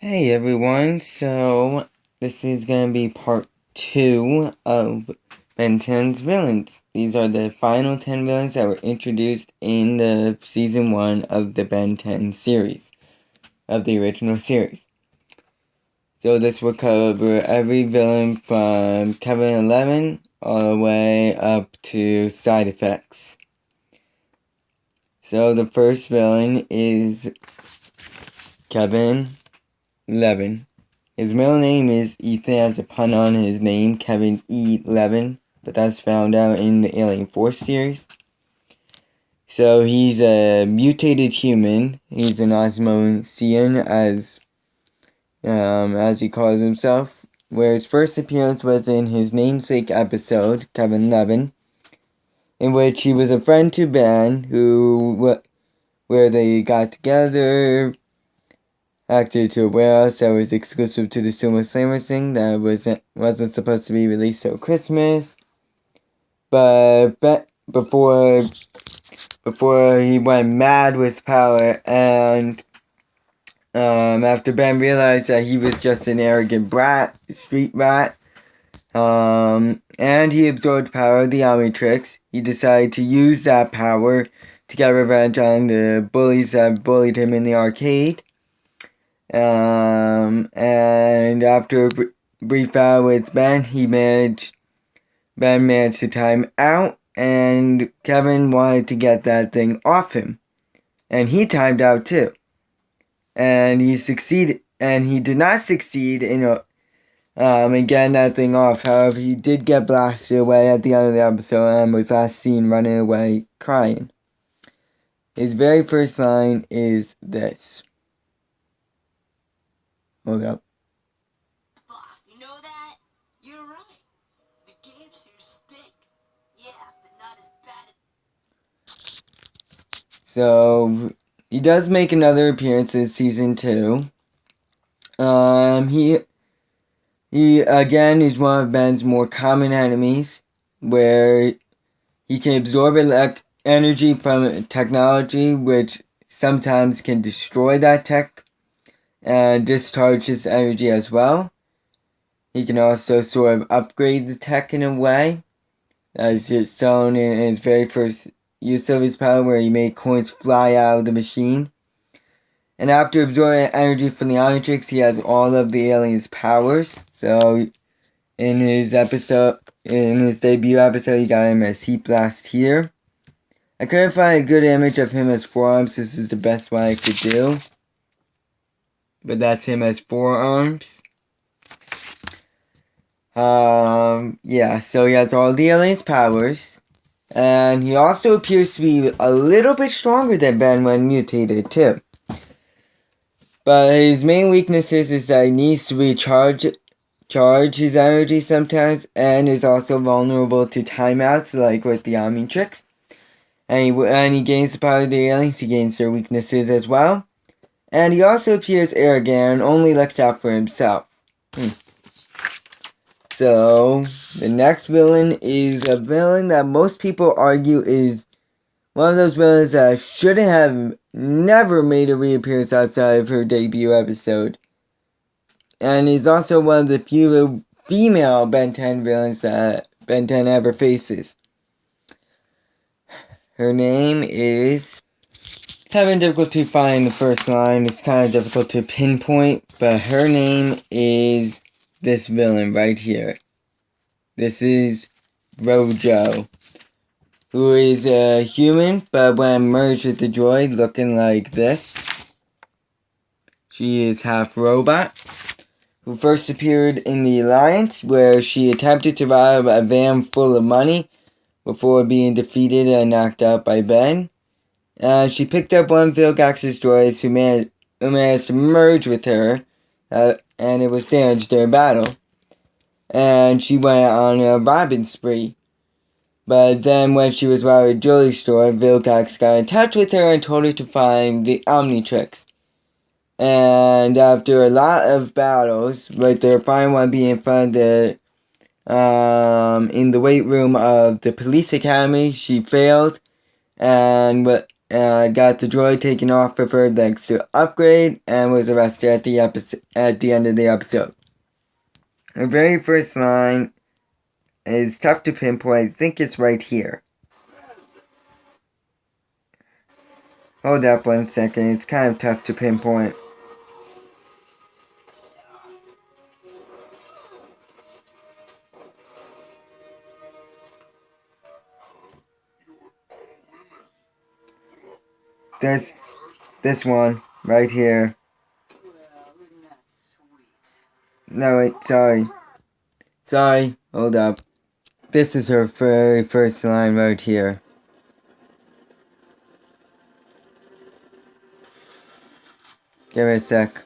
Hey everyone, so this is going to be part 2 of Ben 10's villains. These are the final 10 villains that were introduced in the season 1 of the Ben 10 series, of the original series. So this will cover every villain from Kevin 11 all the way up to side effects. So the first villain is Kevin 11. His middle name is Ethan as a pun on his name, Kevin E. Levin, but that's found out in the Alien Force series. So he's a mutated human. He's an Osmosian, as he calls himself, where his first appearance was in his namesake episode, Kevin Levin, in which he was a friend to Ben, where they got together, acted to a warehouse that was exclusive to the Sumo Slammer thing that wasn't supposed to be released till Christmas. But before he went mad with power, and after Ben realized that he was just an arrogant brat, street rat, and he absorbed power of the Omnitrix, he decided to use that power to get revenge on the bullies that bullied him in the arcade. And after a brief battle with Ben, Ben managed to time out, and Kevin wanted to get that thing off him. And he timed out too. And he succeeded, and he did not succeed in getting that thing off. However, he did get blasted away at the end of the episode and was last seen running away crying. His very first line is this. Hold up. Boss, you know that? You're right. The games here stink. Yeah, but not as bad as... So, he does make another appearance in season 2. He again is one of Ben's more common enemies, where he can absorb energy from technology, which sometimes can destroy that tech, and discharge his energy as well. He can also sort of upgrade the tech in a way, as it's shown in his very first use of his power, where he made coins fly out of the machine. And after absorbing energy from the Omnitrix, he has all of the alien's powers. So, in his debut episode, he got him as Heat Blast here. I couldn't find a good image of him as forearms. This is the best one I could do. But that's him as forearms. Yeah, so he has all the alien's powers. And he also appears to be a little bit stronger than Ben when mutated, too. But his main weakness is that he needs to recharge his energy sometimes, and is also vulnerable to timeouts, like with the Omnitrix. And he gains the power of the aliens, he gains their weaknesses as well. And he also appears arrogant and only looks out for himself. So, the next villain is a villain that most people argue is one of those villains that shouldn't have never made a reappearance outside of her debut episode. And is also one of the few female Ben 10 villains that Ben 10 ever faces. Her name is... It's having difficulty finding the first line. It's kind of difficult to pinpoint, but her name is this villain right here. This is Rojo, who is a human, but when merged with the droid, looking like this. She is half robot, who first appeared in the Alliance, where she attempted to rob a van full of money before being defeated and knocked out by Ben. She picked up one of Vilgax's droids who managed to merge with her, and it was damaged during battle. And she went on a robbing spree. But then when she was robbing a jewelry store, Vilgax got in touch with her and told her to find the Omnitrix. And after a lot of battles, like their final one being in front of in the weight room of the police academy, she failed, and got the droid taken off of her thanks to upgrade and was arrested at the end of the episode. Her very first line is tough to pinpoint. I think it's right here. Hold up 1 second. It's kind of tough to pinpoint. This one right here. No, wait, sorry, hold up. This is her very first line right here. Give it a sec.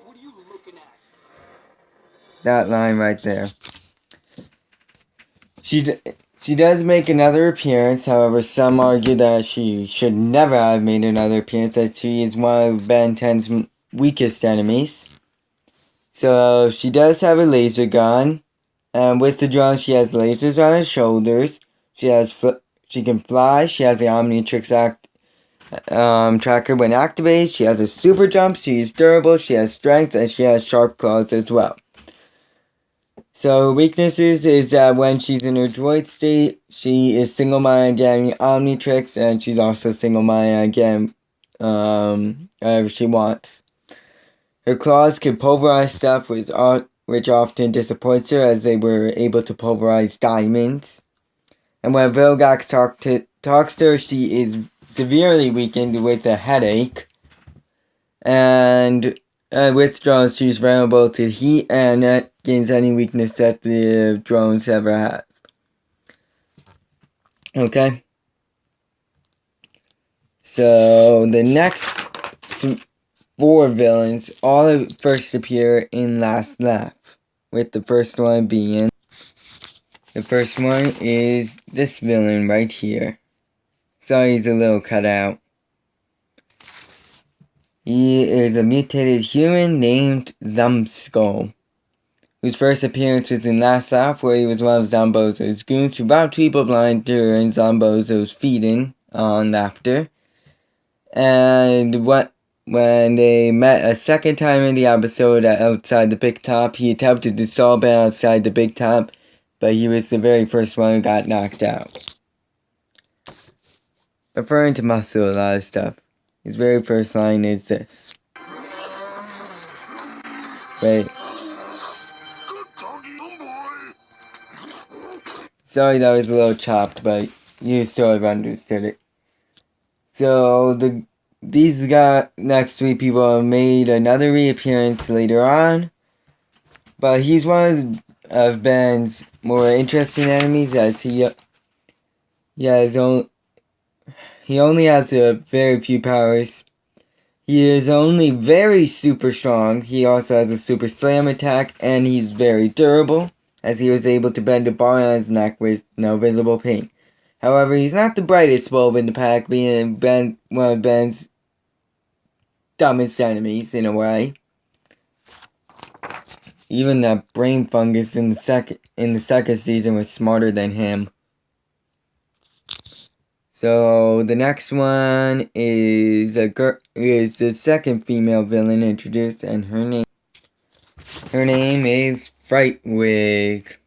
What are you looking at? That line right there. She does make another appearance, however some argue that she should never have made another appearance, that she is one of Ben 10's weakest enemies. So she does have a laser gun, and with the drone she has lasers on her shoulders, she can fly, she has the Omnitrix tracker when activated, she has a super jump, she is durable, she has strength, and she has sharp claws as well. So weaknesses is that when she's in her droid state, she is single-minded getting Omnitrix, and she's also single-minded getting whatever she wants. Her claws can pulverize stuff, which often disappoints her, as they were able to pulverize diamonds. And when Vilgax talks to her, she is severely weakened with a headache. And with drones, she's vulnerable to heat, and that gains any weakness that the drones ever have. Okay? So, the next 4 villains all first appear in Last Laugh, with the first one being... The first one is this villain right here. Sorry, he's a little cut out. He is a mutated human named Thumbskull, whose first appearance was in Last Laugh, where he was one of Zombozo's goons who robbed people blind during Zombozo's feeding on laughter. And when they met a second time in the episode outside the Big Top, he attempted to stall Ben outside the Big Top, but he was the very first one who got knocked out. Referring to Muscle a lot of stuff. His very first line is this. Wait. Sorry that was a little chopped, but you still have understood it. So, these next 3 people have made another reappearance later on. But he's one of Ben's more interesting enemies, as he only has a very few powers. He is only very super strong. He also has a super slam attack, and he's very durable, as he was able to bend a bar on his neck with no visible pain. However, he's not the brightest bulb in the pack, being one of Ben's dumbest enemies, in a way. Even that brain fungus in the second season was smarter than him. So the next one is the second female villain introduced, and her name is Frightwig,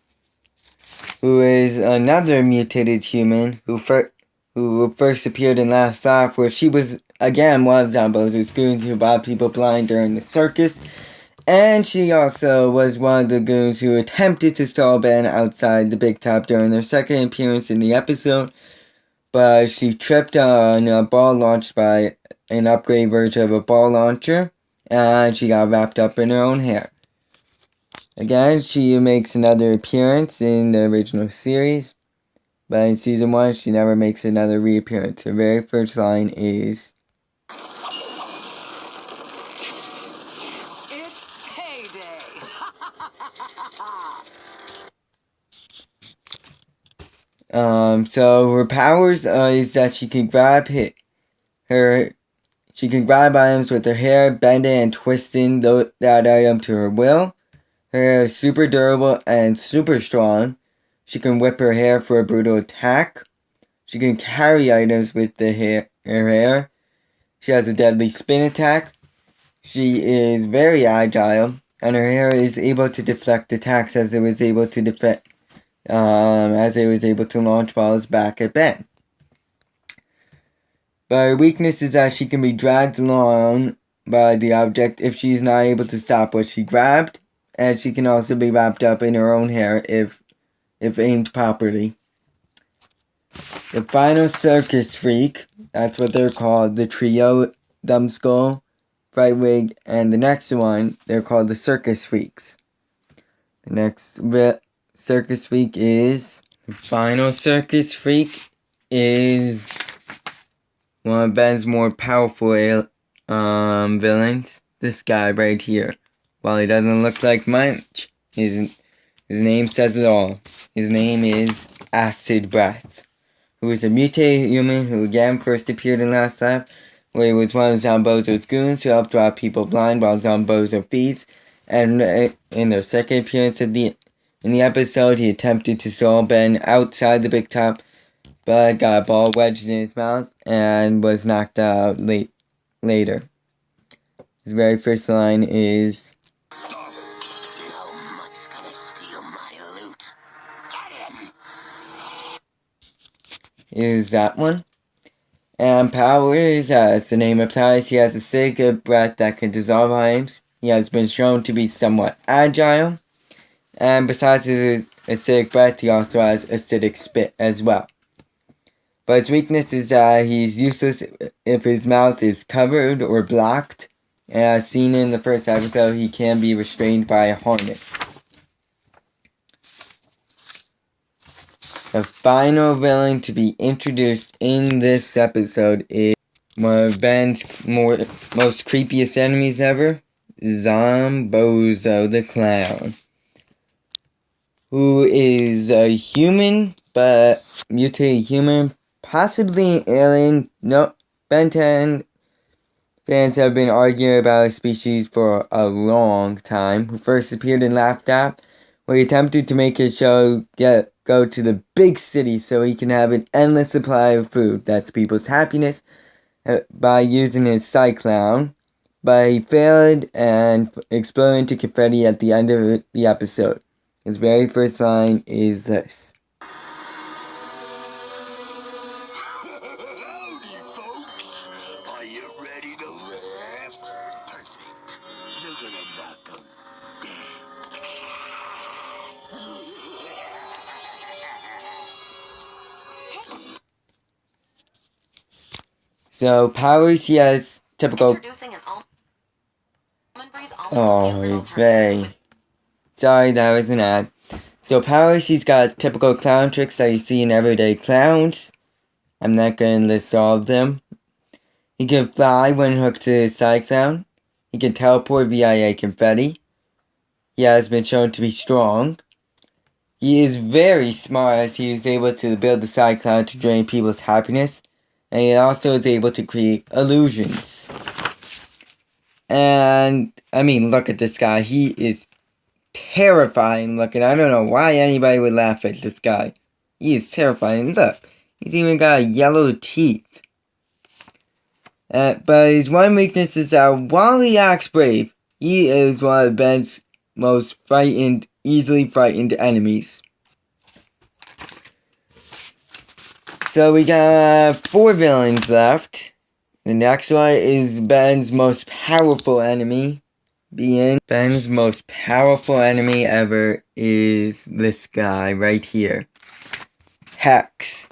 who is another mutated human who first appeared in Last Laugh, where she was again one of Zombozo's goons who robbed people blind during the circus. And she also was one of the goons who attempted to stall Ben outside the Big Top during their second appearance in the episode, but she tripped on a ball launched by an upgrade version of a ball launcher, and she got wrapped up in her own hair. Again, she makes another appearance in the original series, but in Season 1, she never makes another reappearance. Her very first line is... It's payday! So her powers is that she can grab items with her hair, bending and twisting that item to her will. Her hair is super durable and super strong. She can whip her hair for a brutal attack. She can carry items with her hair. She has a deadly spin attack. She is very agile, and her hair is able to deflect attacks as it was able to launch balls back at Ben. But her weakness is that she can be dragged along by the object if she's not able to stop what she grabbed, and she can also be wrapped up in her own hair if aimed properly. The final circus freak, that's what they're called, the trio, Dumbskull, Frightwig, and the next one, they're called the circus freaks. The next circus freak is, the final circus freak is one of Ben's more powerful villains. This guy right here. While he doesn't look like much, his name says it all. His name is Acid Breath, who is a mutated human who again first appeared in Last Laugh, where he was one of Zombozo's goons who helped draw people blind while Zombozo feeds. And in their second appearance in the episode, he attempted to stall Ben outside the big top, but got a ball wedged in his mouth and was knocked out later. His very first line is, "No mutt's gonna steal my loot. Get him!" is that one. And powers, as the name implies, he has a acidic breath that can dissolve items. He has been shown to be somewhat agile. And besides his acidic breath, he also has acidic spit as well. But his weakness is that he's useless if his mouth is covered or blocked. And as seen in the first episode, he can be restrained by a harness. The final villain to be introduced in this episode is one of Ben's most creepiest enemies ever, Zombozo the Clown, who is a human, but mutated human, possibly an alien. No, Ben 10 fans have been arguing about his species for a long time. Who first appeared in Laugh Tap, where he attempted to make his show go to the big city so he can have an endless supply of food. That's people's happiness by using his cyclone. But he failed and exploded into confetti at the end of the episode. His very first line is this. Howdy, folks. Are you ready to laugh? Perfect. You're gonna knock 'em dead. So powers, he has typical. Introducing an almond breeze Oh, he's very. Sorry, that was an ad. So powers, he's got typical clown tricks that you see in everyday clowns. I'm not going to list all of them. He can fly when hooked to his cyclone. He can teleport via confetti. He has been shown to be strong. He is very smart as he is able to build the cyclone to drain people's happiness. And he also is able to create illusions. And, I mean, look at this guy. He is terrifying looking. I don't know why anybody would laugh at this guy. He is terrifying. Look, he's even got yellow teeth. But his one weakness is that while he acts brave, he is one of Ben's most easily frightened enemies. So we got 4 villains left. The next one is Ben's most powerful enemy. Ben's most powerful enemy ever is this guy right here. Hex,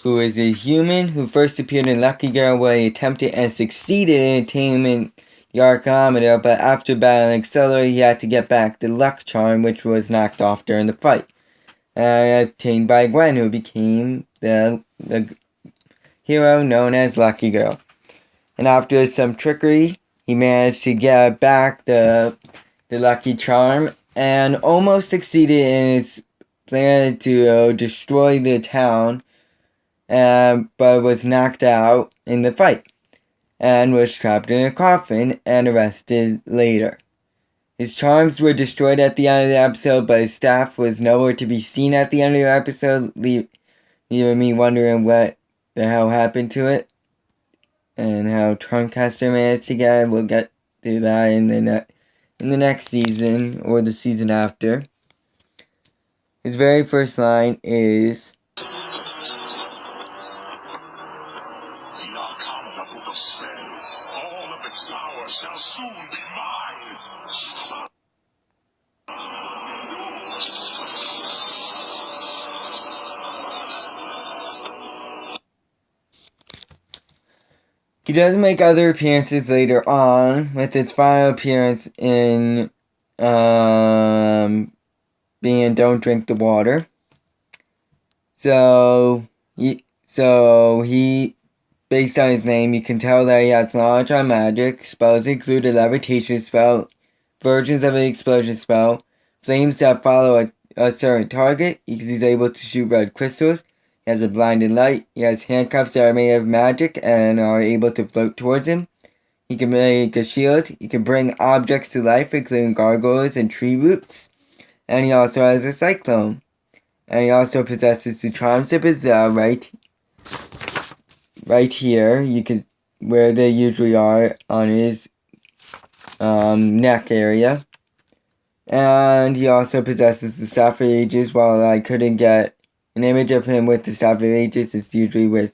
who is a human who first appeared in Lucky Girl where he attempted and succeeded in attaining the Archimedes, but after battling Accelerator he had to get back the luck charm which was knocked off during the fight. Obtained by Gwen, who became the hero known as Lucky Girl. And after some trickery, he managed to get back the lucky charm and almost succeeded in his plan to destroy the town, but was knocked out in the fight and was trapped in a coffin and arrested later. His charms were destroyed at the end of the episode, but his staff was nowhere to be seen at the end of the episode, leaving leaving me wondering what the hell happened to it and how Truncaster managed to get it. We'll get to that in the next season or the season after. His very first line is, The Arcana book of spells, all of its power shall soon be mine. he does make other appearances later on, with his final appearance in being Don't Drink the Water. So he, based on his name, you can tell that he has knowledge on magic. Spells include a levitation spell, versions of an explosion spell, flames that follow a certain target. He's able to shoot red crystals. He has a blinding light. He has handcuffs that are made of magic and are able to float towards him. He can make a shield. He can bring objects to life, including gargoyles and tree roots. And he also has a cyclone. And he also possesses the charms of his right here. You can, where they usually are on his neck area. And he also possesses the Staff of Ages. While I couldn't get an image of him with the Staff of Ages, it's usually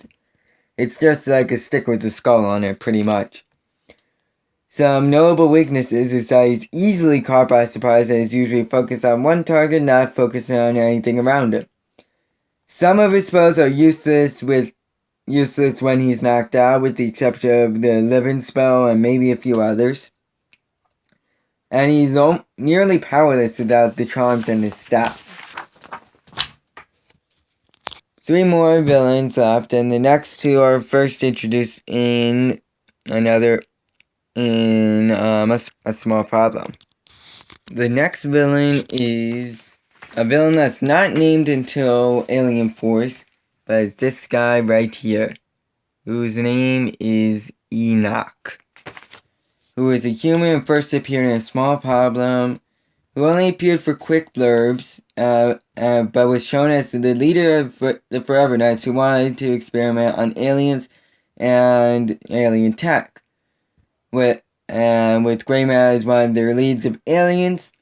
it's just like a stick with a skull on it, pretty much. Some notable weaknesses is that he's easily caught by surprise and is usually focused on one target, not focusing on anything around him. Some of his spells are useless when he's knocked out, with the exception of the living spell and maybe a few others. And he's nearly powerless without the charms and his staff. 3 more villains left, and the next 2 are first introduced in a small problem. The next villain is a villain that's not named until Alien Force, but it's this guy right here, whose name is Enoch, who is a human and first appeared in a small problem, who only appeared for quick blurbs, but was shown as the leader of the Forever Knights, who wanted to experiment on aliens and alien tech. With Grey Matter as one of their leads of aliens,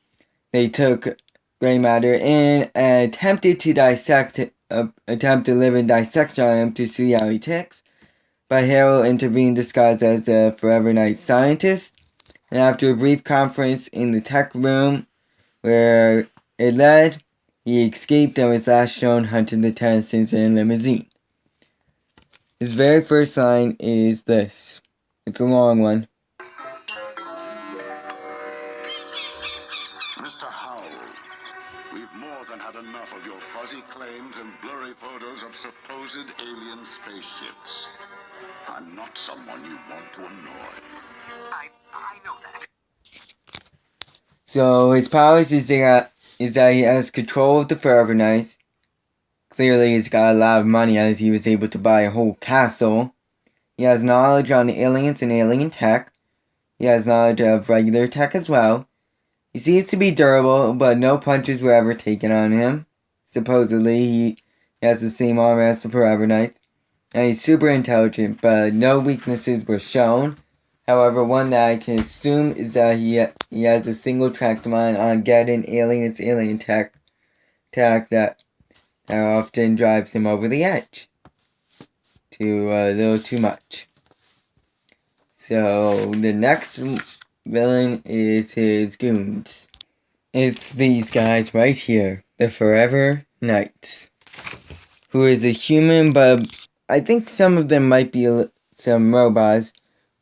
they took Grey Matter in and attempted to live in dissection on him to see how he ticks. But Harold intervened disguised as a Forever Knight scientist, and after a brief conference in the tech room where it led, he escaped and was last shown hunting the Tennysons in a limousine. His very first line is this. It's a long one. Mr. Howell, we've more than had enough of your fuzzy claims and blurry photos of supposed alien spaceships. I'm not someone you want to annoy. I know that. So his powers is that he has control of the Forever Knights. Clearly he's got a lot of money, as he was able to buy a whole castle. He has knowledge on aliens and alien tech. He has knowledge of regular tech as well. He seems to be durable, but no punches were ever taken on him. Supposedly he has the same armor as the Forever Knights. And he's super intelligent, but no weaknesses were shown. However, one that I can assume is that he has a single track mind on getting alien tech that often drives him over the edge to a little too much. So the next villain is his goons. It's these guys right here, the Forever Knights, who is a human, but I think some of them might be some robots,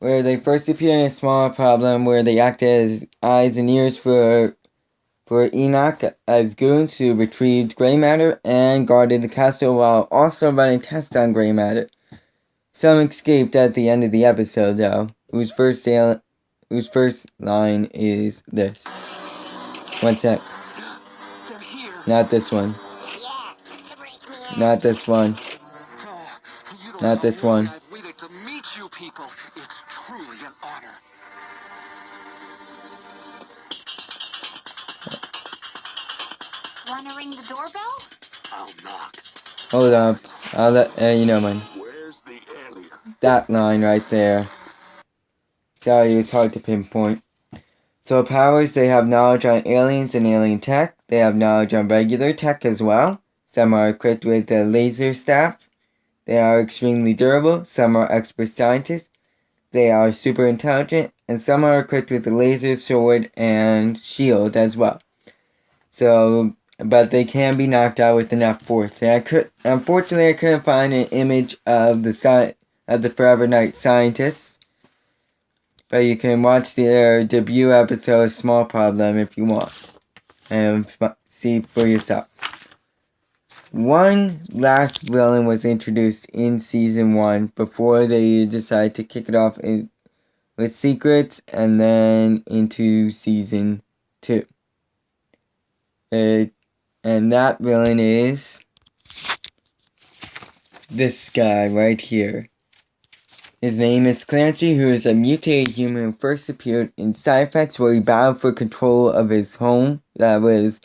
where they first appear in a small problem where they act as eyes and ears for Enoch as goons who retrieved Grey Matter and guarded the castle while also running tests on Grey Matter. Some escaped at the end of the episode, though, whose first line is this. One sec. They're here. Not this one. Not this one. Not this one. I've waited to meet you people. It's truly an honor. Wanna ring the doorbell? I'll knock. Hold up. I'll let you know, man. Where's the alien? That line right there. Sorry, it's hard to pinpoint. So powers, they have knowledge on aliens and alien tech. They have knowledge on regular tech as well. Some are equipped with a laser staff. They are extremely durable. Some are expert scientists. They are super intelligent. And some are equipped with a laser sword and shield as well. So, but they can be knocked out with enough force. And unfortunately, I couldn't find an image of the Forever Night Scientists. But you can watch their debut episode, Small Problem, if you want. And see for yourself. One last villain was introduced in Season 1 before they decided to kick it off with Secrets and then into Season 2. And that villain is this guy right here. His name is Clancy, who is a mutated human who first appeared in Side Effects, where he battled for control of his home that was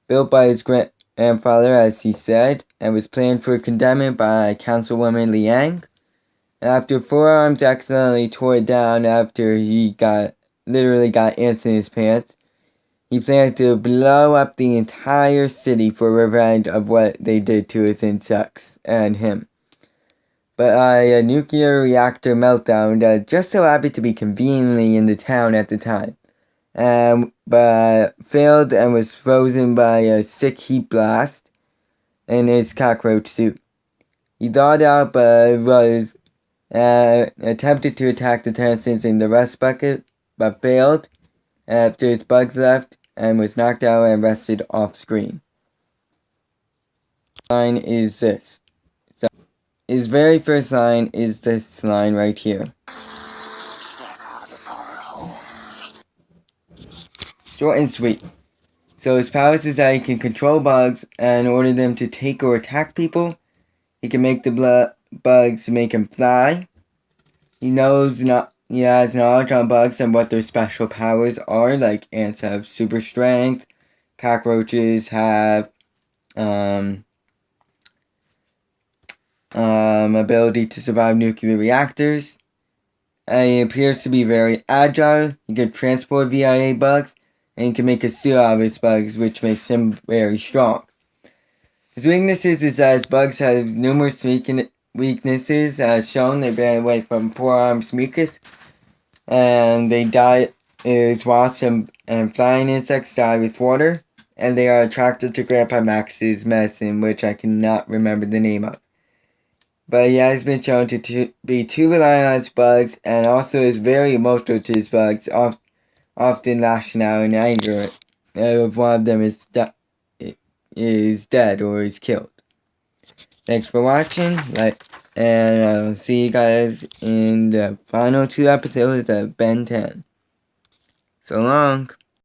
built by his grandfather, as he said, and was planned for condemnation by Councilwoman Liang. After Forearms accidentally tore it down after he literally got ants in his pants, he planned to blow up the entire city for revenge of what they did to his insects and him. But a nuclear reactor meltdown that just so happened to be conveniently in the town at the time, but failed and was frozen by a sick heat blast in his cockroach suit. He thawed out but was attempted to attack the tenants in the rest bucket, but failed after his bugs left and was knocked out and rested off screen. Line is this. So, his very first line is this line right here. Short and sweet. So his powers is that he can control bugs and order them to take or attack people. He can make the bugs make him fly. He has knowledge on bugs and what their special powers are. Like ants have super strength. Cockroaches have ability to survive nuclear reactors. He appears to be very agile. He can transport VIA bugs, and he can make a suit out of his bugs, which makes him very strong. His weaknesses is that his bugs have numerous weaknesses. As shown, they ran away from Forearms mucus, and they die. His wasps and flying insects die with water, and they are attracted to Grandpa Max's medicine, which I cannot remember the name of. But he has been shown to be too reliant on his bugs, and also is very emotional to his bugs, often lashing out in anger if one of them is dead or is killed. Thanks for watching, and I'll see you guys in the final 2 episodes of Ben 10. So long.